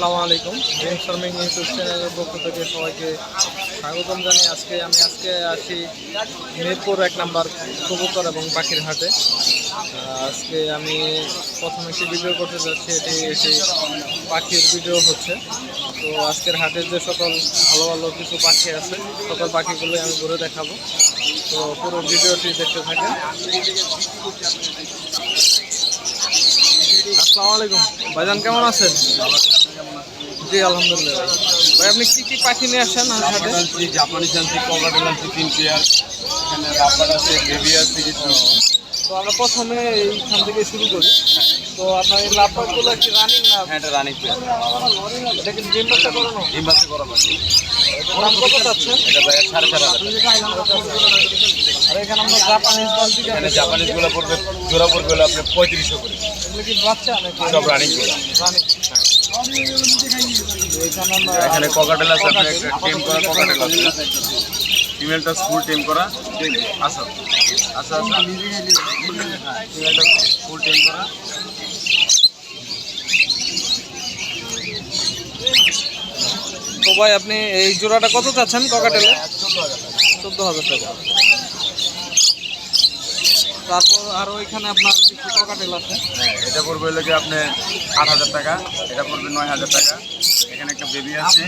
আসসালামু আলাইকুম। Dreams farming YouTube চ্যানেলের পক্ষ থেকে সবাইকে স্বাগতম জানাই। আজকে আসি মিরপুর 1 নম্বর কবুতর এবং পাখির হাটে। আজকে আমি প্রথমে একটি ভিডিও করতে যাচ্ছি, এটি পাখির ভিডিও হচ্ছে। তো আজকের হাটের যে সকল ভালো ভালো কিছু পাখি আছে, সকল পাখিগুলো আমি ঘুরে দেখাবো। তো পুরো ভিডিওটি দেখতে থাকেন। আসসালামু আলাইকুম ভাইজান, কেমন আছেন? জি আলহামদুলিল্লাহ। ভাই আপনি কি পাখি নিয়ে আসেন হাটে? জাপানিজ আনছি, ককাটেল আনছি 3 পেয়ার। এখানে রাবার আছে, বেবি আছে কিছু। তো আমরা প্রথমে এইখান থেকে শুরু করি। তো আপনার এই লাভবারগুলো কি রানিং না? হ্যাঁ, এটা রানিং পেয়ার। এটা কি ডিম বাচ্চা করানো? ডিম বাচ্চা করা পাখি। দাম কত চাচ্ছেন? এটা ভাই 4,500 টাকা। আর এখানে আমরা জাপানিজ বলছি, এখানে জাপানিজ গুলো পড়বে, জোড়া পড়বে হলো আপনার 3500 করে। এগুলো কি বাচ্চা নাকি সব রানিং গুলো। রানিং? এখানে আমরা এখানে ককাটেল আছে, আপনার একটা টেম করা ককাটেল আছে। ফিমেলটা ফুল টেম করা। আচ্ছা আচ্ছা আচ্ছা, ফিমেলটা ফুল টেম করা। তো ভাই আপনি এই জোড়াটা কত চাচ্ছেন ককাটেলে? 14,000 টাকা। তারপর আরও এখানে আপনার কিছু ককাটেল আছে। হ্যাঁ, এটা পড়বে হলো কি আপনি 8,000 টাকা, এটা পড়বে 9,000 টাকা। এখানে একটা বেবি আছে,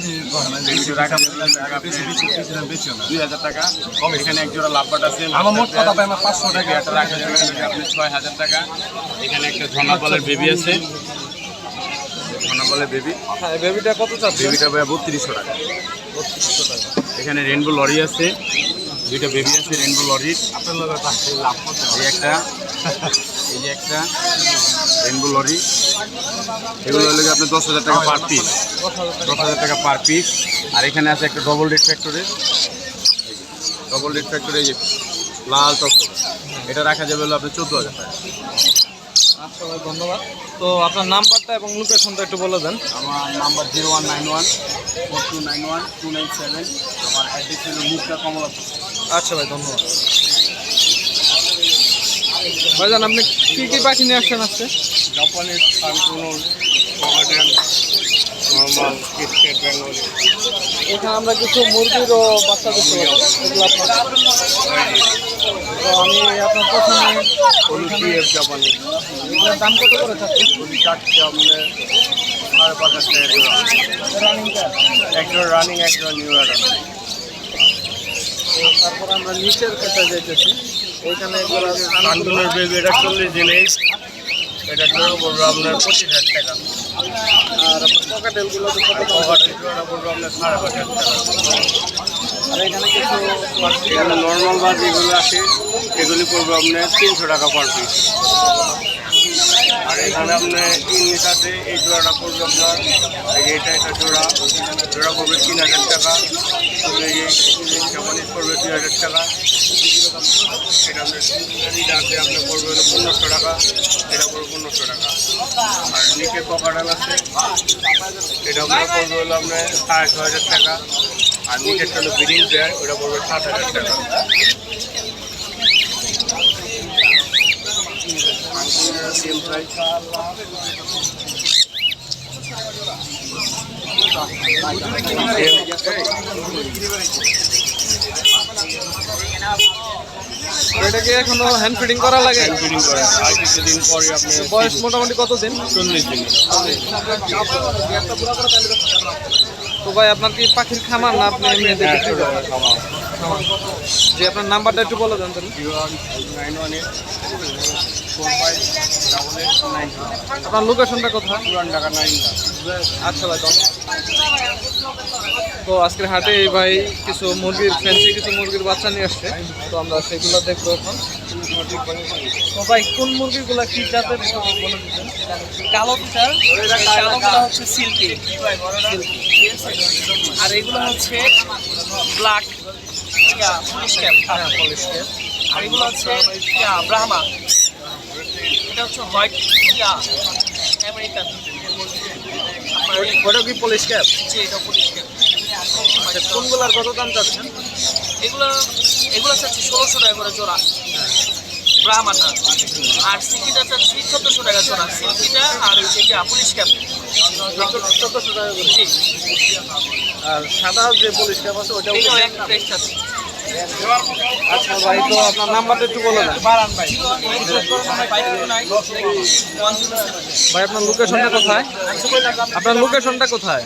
বেবিটা রাখা যাবে 2,000 টাকা। এখানে এক জোড়া লাভবাট আছে, আমার মোট কথা পাই 500 টাকা। এটা রাখা যাবে আপনি 6,000 টাকা। এখানে একটা ঝর্ণাপালের বেবি আছে, ঝর্ণাপালের বেবি। হ্যাঁ, বেবিটা কত চাচ্ছেন? বেবিটা ভাই 3200 টাকা। 3200 টাকা। এখানে রেনবো লরি আছে, দুইটা বেবি আছে রেনবো লরির। এই একটা, এই যে একটা রেনবো লরি। এগুলো হলো আপনার 10,000 টাকা পার পিস। 10,000 টাকা পার পিস। আর এখানে আছে একটা double red factory, double red factory, এই যে লাল টকটকা। এটা রাখা যাবে হলো আপনার 14,000 টাকা। আচ্ছা ভাই, ধন্যবাদ। তো আপনার নাম্বারটা এবং লোকেশনটা একটু বলে দেন। আমার নাম্বার 0191-4291-297। আমার অ্যাড্রেস হলো মুক্তা কমলাপুর। আচ্ছা ভাই, ধন্যবাদ। ভাইজান আপনি কি পাখি নিয়ে আসছেন আজকে? Japanese সানকুনুর, cockatiel, normal KitKat, Bengali. এখানে আমরা কিছু মুরগিরও বাচ্চা দেখতে পাচ্ছি, এগুলো আপনার। তো আমি আপনার প্রথমে হলুদ জাপানিজ। এগুলোর দাম কত করে চাচ্ছেন? যদি চারটে আপনার 5,500 টাকা জোড়া। রানিংটা। একজোড়া রানিং, একজোড়া নিউ অ্যাডাল। তারপর আমরা নিচের কাছে যাইতেছি। এইখানে এগুলো সানকুনুর বেবি, এটা 40 জিনিস। এটা জোড়া পড়বে আপনার 25,000 টাকা। আর আপনার পকেটেলগুলো তো কত টাকা? ককাটেল জোড়া পড়বে আপনার 5,500 টাকা। আর এখানে কিছু এখানে নর্মাল বাস যেগুলো আছে এগুলি পড়বে আপনার 300 টাকা পার পিস। আর এখানে আপনার ইংলিশ আছে, এই জোড়াটা পড়বে আপনার, এই যে এটা জোড়া পড়বে 3,000 টাকা। এই যে জাপানিজ পড়বে 2,000 টাকা। এটা আপনার এটা আছে, আপনার পড়বে হলো 1,500 টাকা। এটা পড়বে 1,500 টাকা। আর নিচে ককাটেল আছে, এটা আপনার পড়বে হলো আপনার 6,500 টাকা। আর নিচেরটা হলো ব্রিডিং পেয়ার, ওটা পড়বে 7,000 টাকা। Same price. এটা কি এখনো হ্যান্ড ফিডিং করা লাগে? ফিডিং করে আর কিছুদিন পরে আপনি বয়স মোটামুটি কত দিন? 40 দিন। তো ভাই আপনার কি পাখির খামার না আপনি এমনি দেখে শুরু? যে আপনার নাম্বারটা একটু বলে দেন তাহলে। 09184588892। আপনার লোকেশনটা কোথায়? পুরান ঢাকা 9। আচ্ছা ভাই, তো আজকের হাটে এই ভাই কিছু মুরগির ফ্যান্সি কিছু মুরগির বাচ্চা নিয়ে আসছে। তো আমরা সেগুলো দেখবো এখন। তো ভাই কোন মুরগিগুলা কি জাতের একটু বলে দিচ্ছেন? কালো পিটার, কালোগুলো হচ্ছে সিল্কি, আর এগুলো হচ্ছে ব্ল্যাক পুলিশ ক্যাপ, আর এগুলো হচ্ছে ব্রাহ্মা, এটা হচ্ছে হোয়াইট আমেরিকান। ওটা কি পুলিশ ক্যাপ? জি, এটা পুলিশ ক্যাপ। আচ্ছা, কোনগুলার কত দাম চাচ্ছেন? এগুলো এগুলো হচ্ছে 1,600 টাকা করে জোড়া। ব্রাহ্মাটা। আর সিল্কিটা চাচ্ছি 1400 টাকা জোড়া, সিল্কিটা আর হচ্ছে কি পুলিশ ক্যাপ। 1400 টাকা করে। জি, আর সাদা যে পুলিশ ক্যাপ আছে ওটাও এটাও এক প্রাইস চাচ্ছি। আচ্ছা ভাই, তো আপনার নাম্বারটা একটু বলে দেন। ভাই আপনার লোকেশনটা কোথায়? আপনার লোকেশনটা কোথায়?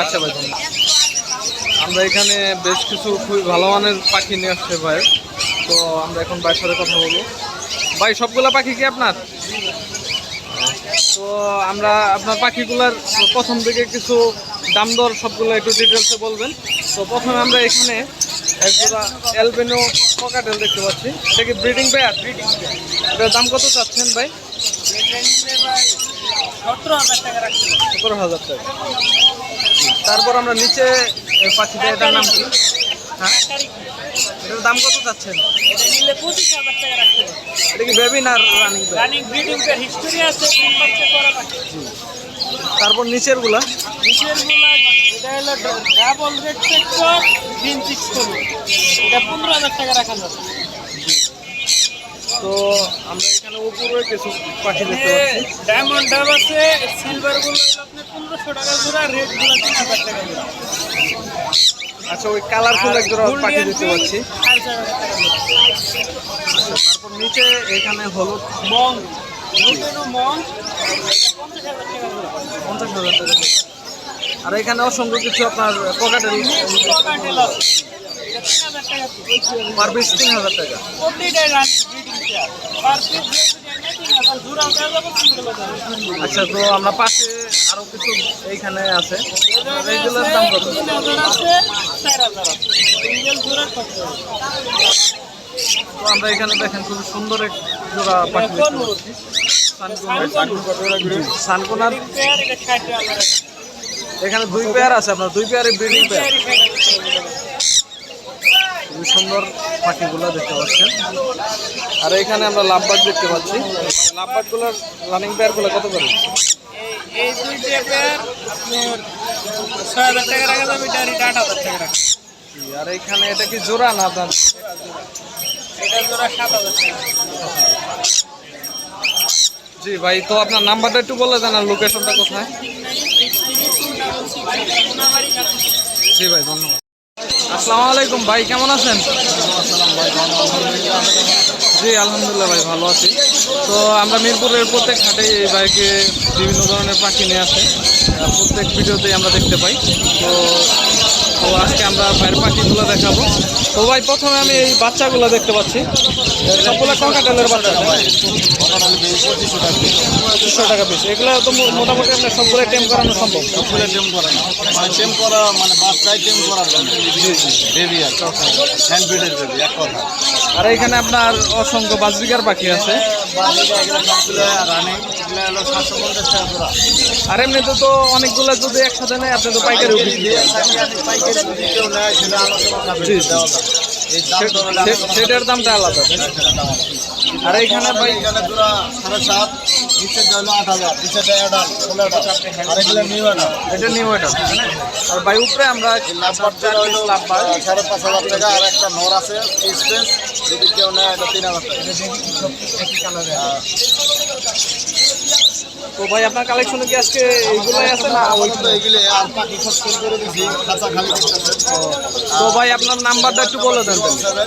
আচ্ছা ভাই, ধন্যবাদ। আমরা এখানে বেশ কিছু খুবই ভালো মানের পাখি নিয়ে আসছে ভাই। তো আমরা এখন ভাইয়ের সাথে কথা বলবো। ভাই সবগুলা পাখি কি আপনার? তো আমরা আপনার পাখিগুলার প্রথম দিকে কিছু দাম দর সবগুলো একটু ডিটেলসে বলবেন। তো প্রথমে আমরা এখানে একজোড়া অ্যালবিনো ককাটেল দেখতে পাচ্ছি। এটা কি ব্রিডিং পেয়ার? এটার দাম কত চাচ্ছেন ভাই? 17,000 টাকা রাখছি। 17,000 টাকা। তারপর আমরা নিচে পাখিটা, এটার নাম কি? হ্যাঁ, এটার দাম কত চাচ্ছেন? এটা নিলে 25,000 টাকা রাখতে হবে। এটা কি বেবি না রানিং? রানিং ব্রিডিং এর হিস্টরি আছে, 3 বাচ্চা করা বাকি। তারপর নিচের গুলা? নিচের গুলা এটা হলো ডাবল রেড সেক্টর গ্রিন 6 করবে, এটা 15,000 টাকা রাখা যাবে। তো আমরা এখানে উপরে কিছু পাখি দেখতে পাচ্ছি। ডায়মন্ড ডাব আছে, সিলভার গুলো হলো আপনার 1500 টাকা জোড়া, রেড গুলো 3000 টাকা জোড়া। আচ্ছা, ওই কালারফুল এক জোড়া পাখি দেখতে পাচ্ছি। 4,000 টাকা জোড়া। আচ্ছা, তারপর নিচে এখানে হলুদ মং লুটেনো মং, এটা 50,000 টাকা জোড়া। 50,000 টাকা দিয়ে। আর এখানে অসংখ্য কিছু আপনার পকেটের ককাটেল আছে, এটা 3,000 টাকা পিস। পার পিস 3,000 টাকা। প্রতিটাই running breeding pair, per piece যেটা নেয় 3,000 জোড়া দেওয়া যাবে, সিঙ্গেল দেওয়া যাবে। আচ্ছা, তো আমরা পাশে আরো কিছু এইখানে আছে, এইগুলোর দাম কত? 3,000 আছে, 4,000 আছে, সিঙ্গেল জোড়া কত? তো আমরা এখানে দেখেন খুব সুন্দর এক জোড়া পাখি দেখতে পাচ্ছি। সানকোনার পেয়ার এটা 60,000 আছে। এখানে 2 পেয়ার আছে, আপনার 2 পেয়ারের ব্রিডিং পেয়ার। খুবই সুন্দর পাখিগুলো দেখতে পাচ্ছেন। আর এখানে আমরা লাভবার্ড দেখতে পাচ্ছি। লাভবার্ডগুলোর রানিং পেয়ারগুলো কত করে? এই দুইটা পেয়ার আপনার 6,000 টাকা রাখা যাবে, এটা 8,000 টাকা রাখা। আর এখানে এটা কি জোড়া না আপনার? এটা জোড়া 7,000 টাকা। জি ভাই, তো আপনার নাম্বারটা একটু বলে দেন আর লোকেশনটা কোথায়? জি ভাই, ধন্যবাদ। আসসালামু আলাইকুম ভাই, কেমন আছেন? জি আলহামদুলিল্লাহ ভাই, ভালো আছি। তো আমরা মিরপুরের প্রত্যেক হাটে এই বাইকে বিভিন্ন ধরনের পাখি নিয়ে আসে, প্রত্যেক ভিডিওতেই আমরা দেখতে পাই। তো তো আজকে আমরা বাইরের পাখিগুলো দেখাবো। তো ভাই প্রথমে আমি এই বাচ্চাগুলো দেখতে পাচ্ছি, সবগুলো ককাটেলের বাচ্চা। 2500 টাকা পিস। এগুলো তো মোটামুটি আপনার সবগুলো টেম করানো সম্ভব? সবগুলো টেম করা না, মানে টেম করা মানে বাচ্চায় টেম করার জন্য। জি জি। বেবি আর হ্যান্ড ব্রিডের বেবি, এক কথা। আর এখানে আপনার অসংখ্য বাজবিকার পাখি আছে। সবগুলো রানিং, এগুলো হলো 750 টাকা জোড়া। আর এমনিতে তো অনেকগুলো যদি একসাথে নেয় আপনি তো পাইকারিও বিক্রি করেন। পাইকারি যদি কেউ নেয় সেটা আলোচনা জি, জি। দেওয়া যাবে। এই দাম দর হলে সেটার দামটা আলাদা, তাই না? আর এইখানে ভাই এখানে জোড়া 7.5, নিচের হলো 8,000, নিচের 1,000, 16,000। আর এগুলো নিউ এটা। এটা নিউ এটা। আর ভাই উপরে আমরা লাভবার জোড়া হলো 5,500 টাকা। আর একটা নর আছে স্পেস, যদি কেউ নেয় এটা 3,000 টাকা। তো ভাই আপনার কালেকশনে কি আজকে এইগুলাই আছে না ওই? তো এগুলো আর পাখি সব সেল করে দিছি, খাঁচা খালি করতেছে। তো ভাই আপনার নাম্বারটা একটু বলে দেন তাহলে।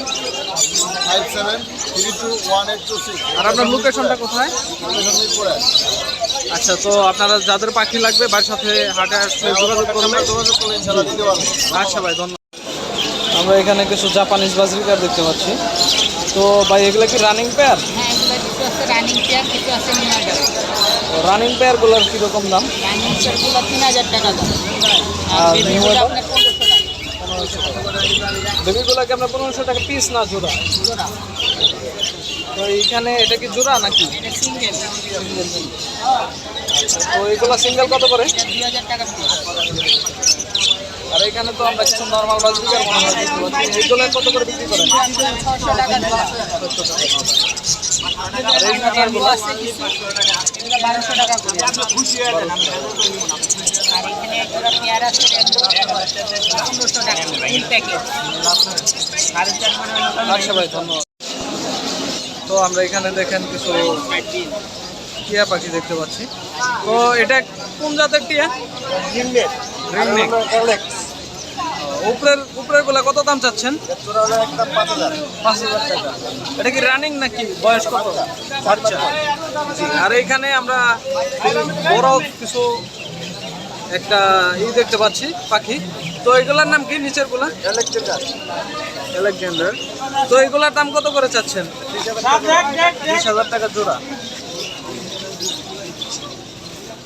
757321826। আর আপনার লোকেশনটা কোথায়? মিরপুরে। আচ্ছা, তো আপনারা যাদের পাখি লাগবে বাড়ির সাথে হাটে আসলে যোগাযোগ করবেন। যোগাযোগ করলে ইনশাআল্লাহ দিতে পারবো। আচ্ছা ভাই, ধন্যবাদ। আমরা এখানে কিছু জাপানিজ বাজরিকার দেখতে পাচ্ছি। তো ভাই এগুলো কি রানিং পেয়ার? হ্যাঁ, এগুলো কিছু আছে রানিং পেয়ার, কিছু আছে নিউ অর্ডার। রানিং পেয়ারগুলোর কীরকম দাম? রানিং পেয়ারগুলো 3,000 টাকা দাম, আর আর new বেবিগুলো order? আপনার 1,500 টাকা বেবিগুলোকে আমরা 1500 টাকা পিস না জোড়া? জোড়া। তো এইখানে এটা কি জোড়া নাকি? এটা সিঙ্গেল, তো এগুলো সিঙ্গেল কত করে? এটা 2,000 টাকা পিস। আর এখানে তো আমরা কিছু নর্মাল বাজরিকার এইগুলো কত করে বিক্রি করেন? 600 টাকা জোড়া। আর এই কাটারগুলো? আছে কিছু, এগুলো 1,200 টাকা করে। আর এখানে একটা পেয়ার আছে 1500 টাকা ফুল প্যাকেজ। আচ্ছা ভাই, ধন্যবাদ। তো আমরা এখানে দেখেন কিছু টিয়া পাখি দেখতে পাচ্ছি। তো এটা কোন জাতের টিয়া? রিংনেক। উপরের গুলা কত দাম চাচ্ছেন? 5,000 টাকা। এটা কি রানিং নাকি বয়স কত? বাচ্চা। জি। আর এইখানে আমরা বড় কিছু একটা দেখতে পাচ্ছি পাখি। তো এগুলার নাম কি নিচের গুলা? আলেকজান্ডার। তো এগুলার দাম কত করে চাচ্ছেন? 20,000 টাকা জোড়া।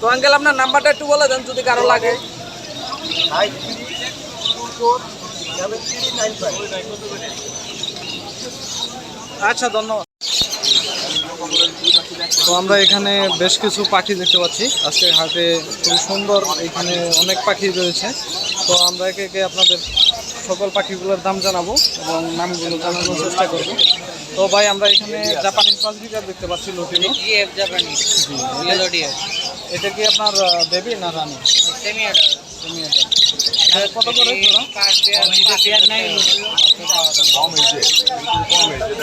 তো আঙ্কেল আপনার নাম্বারটা একটু বলে দেন যদি কারো লাগে। আচ্ছা, ধন্যবাদ। তো আমরা এখানে বেশ কিছু পাখি দেখতে পাচ্ছি। আজকে হাটে খুব সুন্দর, এখানে অনেক পাখি রয়েছে। তো আমরা একে একে আপনাদের সকল পাখিগুলোর দাম জানাবো এবং নামগুলো জানানোর চেষ্টা করব। তো ভাই, আমরা এখানে জাপানিজ বাজরিকার দেখতে পাচ্ছি, লুটিনো। জিএফ জাপানিজ ইয়েলো ডিয়ার এটা কি আপনার বেবি না রানি? Semi order. কত করে জোড়া? পার পেয়ার নাই।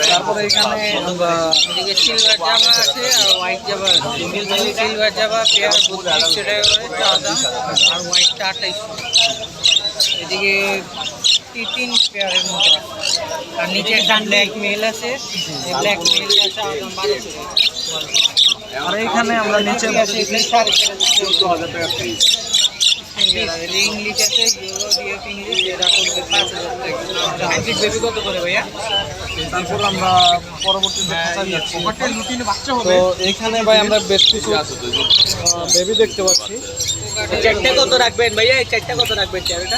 তারপরে এখানে আমরা এদিকে সিলভার জামা আছে আর হোয়াইট জামা আছে। সিলভার জামা পেয়ার 3200 টাকা করে চাওয়া দাম, আর হোয়াইটটা 2800। এদিকে তিন পেয়ারের মতো আছে। আর নিচে একটা ব্ল্যাক মেল আছে, এই ব্ল্যাক মেলটা চাওয়া দাম 1200 টাকা। আর এইখানে আমরা নিচে আছে এগুলো 14,000 টাকা পিস। ইংলিশ আছে, ইউরো ডিএফ ইংলিশ, এরা করবে 5,000 টাকা। হাইব্রিড বেবি কত করে ভাইয়া? তারপর আমরা পরবর্তীতে কোথায় যাচ্ছি? তো এইখানে ভাই আমরা বেশ কিছু বেবি দেখতে পাচ্ছি। চারটে কত রাখবেন ভাইয়া? এই চারটা কত রাখবেন চারটা?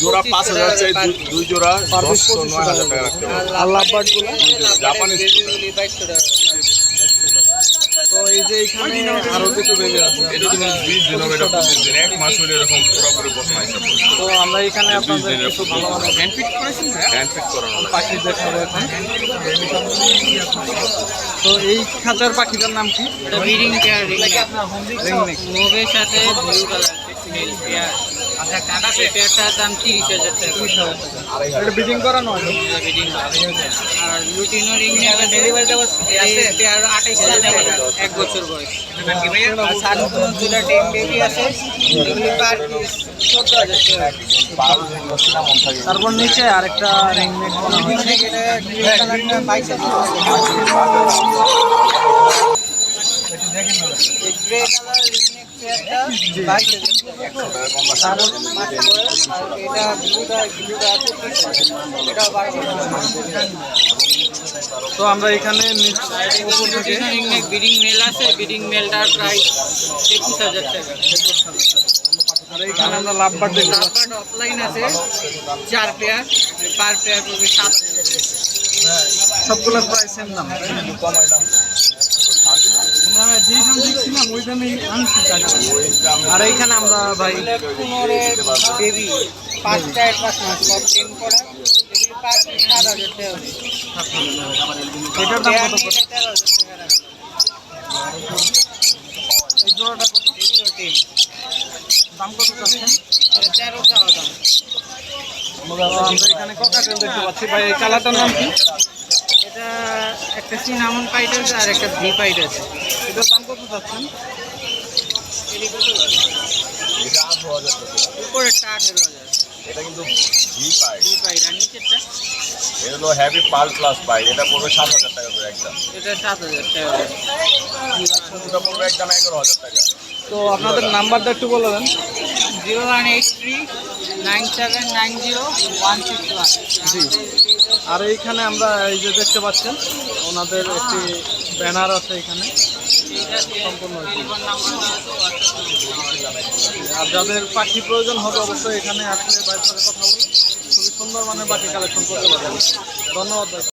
জোড়া 5,000 চাই, দুই জোড়া 9,000 টাকা রাখতে হবে। আর লাভবার্ডগুলো? জাপানিজ বেবিগুলি 2200 টাকা। তো এই যে এইখানে আরো কিছু বেবি আছে। এটা তুমি 20 দিন হবে, এটা 25 দিন, এক মাস হলে এরকম পুরোপুরি বসা হয়। তো আমরা এখানে আপনাদের কিছু ভালো ভালো হ্যান্ড ফিট করানো হয়। পাখি দেখাবো এখন। তো এই খাঁচার পাখিটার নাম কি? এটা ব্রিডিং পেয়ার রিংনেক। মুভের সাথে ব্লু কালার মেল পেয়ার। আচ্ছা, কাটা পেয়ারটার দাম 30,000 টাকা। এটা ব্রিডিং করানো হয়? ব্রিডিং আর লুটিনো রিং নেবে ডেলিভারি দেবো আছে পেয়ার 28,000 টাকা, 1 বছর বয়স। আর সানকুনো দুটো টেম বেবি আছে, এগুলি পার পিস 14,000 টাকা। তারপর নিচে আরেকটা রিংনেক করা হয়েছে। এটা গ্রে কালারটা 22,000 টাকা। গ্রে কালার রিংনেক পেয়ারটা 22,000 টাকা। আর এটা ব্লুটা আছে, এটাও 22,000 টাকা। তো আমরা এখানে উপর থেকে রিংনেক ব্রিডিং মেল আছে, ব্রিডিং মেলটার প্রাইস 21,000 টাকা। আর এইখানে আমরা লাভবার্ড দেখতে পাচ্ছি। লাভবার্ড অফলাইন আছে 4 পেয়ার, পার পেয়ার পড়বে 7,000 টাকা। সবগুলোর প্রাইস সেম দাম। আর এইখানে আমরা ভাই পুনরের বেবি 5 মাস সব টেম করা, এগুলি পার পিস 7,000 টাকা করে। এটার দাম কত করে? 13,000 টাকা রাখা। এই জোড়াটা কত? এগুলো টেম দাম কত চাচ্ছেন? 13 টাকা দাম। আমরা এখানে ককাটেল দেখতে পাচ্ছি ভাই। এই কালারটার নাম কি? এটা একটা সিনামন পাইট আছে আর একটা ভি পাইট আছে। এটার দাম কত চাচ্ছেন? এটি কত আছে? এটা 8,000 টাকা। উপরেরটা 18,000। এটা কিন্তু ভি পাই, ভি পাইট আর নিচেরটা এটা হলো হ্যাভি পাল প্লাস পাই, এটা পড়বে 7,000 টাকা করে একদম। এটা 7,000 টাকা। এটা পড়বে একদম 11,000 টাকা। তো আপনাদের নাম্বারটা একটু বলে দেন। 01839790 জি। আর এইখানে আমরা এই যে দেখতে পাচ্ছেন ওনাদের একটি ব্যানার আছে এখানে সম্পূর্ণ। আর যাদের পাখি প্রয়োজন হবে অবশ্যই এখানে আসলে বাইরের সাথে কথা বলে খুবই সুন্দর মানের পাখি কালেকশন করতে পারবেন। ধন্যবাদ ভাই।